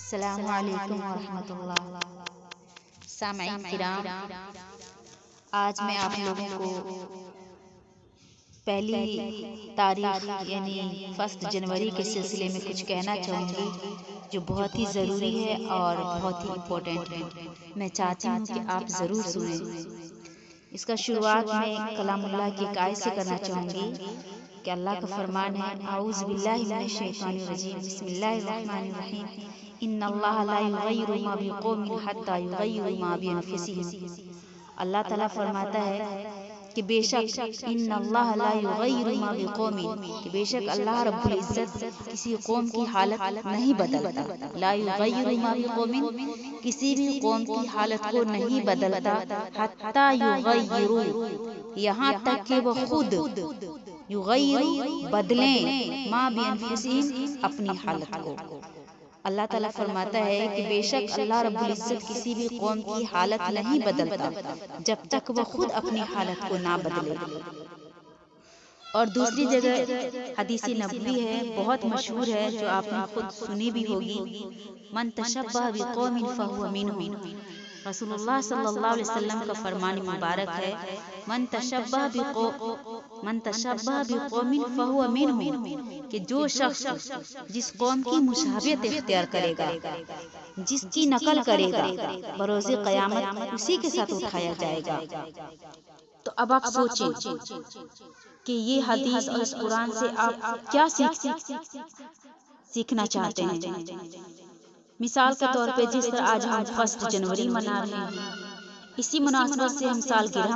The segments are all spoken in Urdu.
السلام علیکم ورحمۃ اللہ۔ سامعین کرام، آج میں آپ لوگوں کو پہلی تاریخ یعنی 1 جنوری کے سلسلے میں کچھ کہنا چاہوں گی جو بہت ہی ضروری ہے اور بہت ہی امپورٹنٹ ہے۔ میں چاہتی ہوں کہ آپ ضرور سنیں۔ اس کا شروعات میں کلام اللہ کی ایک آیت سے کرنا چاہوں گی کہ اللہ کا فرمان ہے، اعوذ باللہ من الشیطان الرجیم، بسم اللہ الرحمن الرحیم، ان اللہ لا یغیر ما بقوم حتی یغیروا ما بانفسہم۔ اللہ تعالیٰ فرماتا ہے کہ بے شک ان اللہ لا یغیر ما بقوم، کہ بے شک اللہ رب العزت کسی قوم کی حالت نہیں بدلتا، لا یغیر ما بقوم، کسی بھی قوم کی حالت کو نہیں بدلتا، حتی یغیروا، یہاں تک کہ وہ خود یغیروا، بدلیں، ما بانفسہم، اپنی حالت کو۔ اللہ تعالیٰ فرماتا ہے کہ بے شک اللہ رب العزت کسی بھی قوم کی حالت نہیں بدلتا جب تک وہ خود اپنی حالت کو نہ بدلے۔ اور دوسری جگہ حدیث نبوی ہے، بہت مشہور ہے، جو آپ نے خود سنی بھی ہوگی، من تشبہ بقوم فہو منہم۔ رسول اللہ صلی اللہ علیہ وسلم کا فرمان مبارک ہے، من تشبہ بقوم فہو منہم، کہ جو شخص جس قوم کی مشابہت اختیار کرے گا، جس کی نقل کرے گا، بروز قیامت اسی کے ساتھ اٹھایا جائے گا۔ تو اب آپ سوچیں کہ یہ حدیث اور اس قرآن سے آپ کیا سیکھنا چاہتے ہیں۔ مثال کے طور پہ جس طرح آج ہم 1 جنوری منا رہے ہیں، اسی مناسبت سے ہم سالگرہ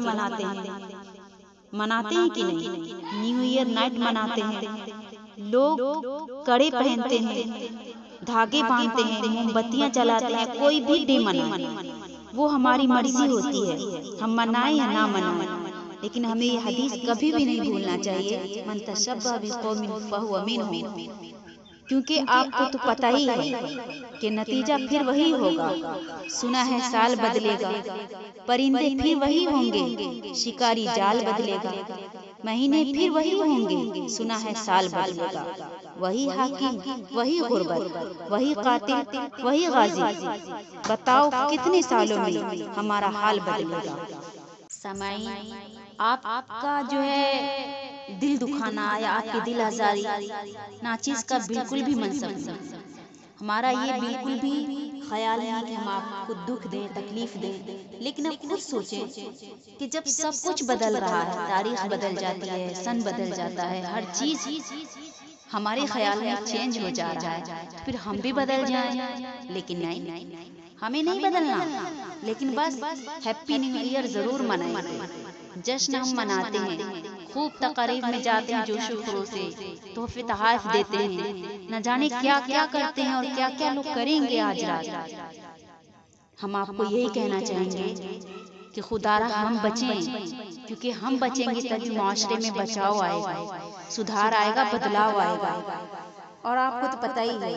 مناتے ہیں کہ نہیں؟ نیو ایئر نائٹ مناتے ہیں، لوگ کڑے پہنتے ہیں، دھاگے باندھتے ہیں، موم بتیاں جلاتے ہیں، کوئی بھی ڈے منائے، وہ ہماری مرضی ہوتی ہے، ہم منائیں یا نہ منائیں، لیکن ہمیں یہ حدیث کبھی بھی نہیں بھولنا چاہیے، من تشبہ بقوم فہو منہم، کیونکہ آپ کو تو پتہ ہی ہے کہ نتیجہ پھر وہی ہوگا۔ سنا ہے سال بدلے گا، پرندے پھر وہی ہوں گے، شکاری جال بدلے گا، مہینے پھر وہی ہوں گے، سنا ہے سال بدلے گا، وہی حاکم، وہی غربت، وہی قاتل، وہی غازی، بتاؤ کتنے سالوں میں ہمارا حال بدلے گا۔ سامعین، آپ کا جو ہے دل دکھانا یا آپ کی دل آزاری ناچیز کا بالکل بھی منصب نہیں۔ ہمارا یہ بالکل بھی خیال نہیں کہ ہم آپ کو دکھ دیں، تکلیف دیں، لیکن اب خود سوچیں کہ جب سب کچھ بدل رہا ہے، تاریخ بدل جاتی ہے، سن بدل جاتا ہے، ہر چیز ہمارے خیال میں چینج ہو جا رہا ہے، پھر ہم بھی بدل جائیں، لیکن نہیں، ہمیں نہیں بدلنا، لیکن بس ہیپی نیو ایئر ضرور منائیں گے، جشن ہم مناتے ہیں، خوب تقاریب میں جاتے ہیں، جوش و خروش سے تحفے تحائف دیتے ہیں، نہ جانے کیا کیا کرتے ہیں اور کیا کیا لوگ کریں گے آج رات۔ ہم آپ کو یہی کہنا چاہیں گے کہ خدا را ہم بچیں، کیونکہ ہم بچیں گے تبھی معاشرے میں بچاؤ آئے گا، سدھار آئے گا، بدلاؤ آئے گا۔ اور آپ کو تو پتہ ہی ہے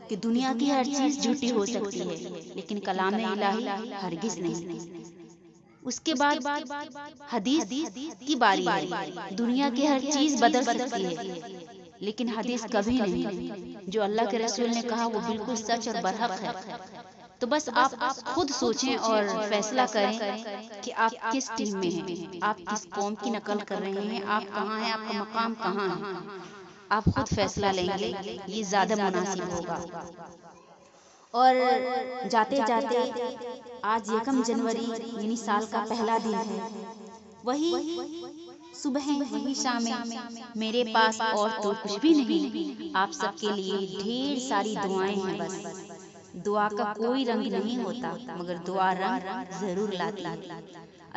کہ دنیا کی ہر چیز جھوٹی ہو سکتی ہے، لیکن کلام الہی ہرگز نہیں۔ اس کے بعد حدیث کی باری ہے، دنیا کی ہر چیز بدل سکتی ہے، لیکن حدیث کبھی نہیں۔ جو اللہ کے رسول نے کہا وہ بالکل سچ اور برحق ہے۔ تو بس آپ خود سوچیں اور فیصلہ کریں کہ آپ کس ٹیم میں ہیں، آپ کس قوم کی نقل کر رہے ہیں، آپ کہاں ہیں، آپ کا مقام کہاں ہے، آپ خود فیصلہ لیں گے، یہ زیادہ مناسب ہوگا۔ اور جاتے جاتے آج 1 جنوری یعنی سال کا پہلا دن ہے، وہی صبح وہی شام، میرے پاس اور تو کچھ بھی نہیں، آپ سب کے لیے ڈھیر ساری دعائیں ہیں۔ بس دعا کا کوئی رنگ نہیں ہوتا، مگر دعا رنگ ضرور لاتی ہے۔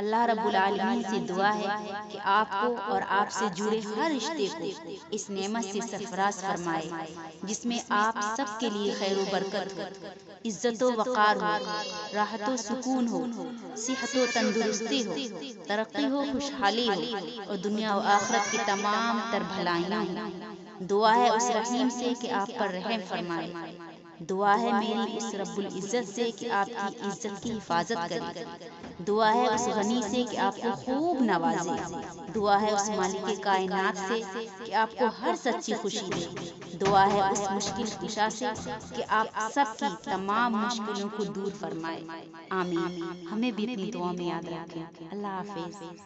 اللہ رب العالمین سے دعا ہے کہ آپ کو اور آپ سے جڑے ہر رشتے کو اس نعمت سے سرفراز فرمائے، جس میں آپ سب کے لیے خیر و برکت ہو، عزت و وقار ہو، راحت و سکون ہو، صحت و تندرستی ہو، ترقی ہو، خوشحالی ہو، اور دنیا و آخرت کی تمام تر بھلائیاں ہوں۔ دعا ہے اس رحیم سے کہ آپ پر رحم فرمائے، دعا ہے میری اس رب العزت سے کہ آپ کی عزت کی حفاظت کرے، دعا ہے اس غنی سے کہ آپ کو خوب نوازے، دعا ہے اس مالک کائنات سے کہ آپ کو ہر سچی خوشی دے، دعا ہے اس مشکل کشا سے کہ آپ سب کی تمام مشکلوں کو دور فرمائے۔ آمین۔ ہمیں بھی اپنی دعا میں یاد رکھیں۔ اللہ حافظ۔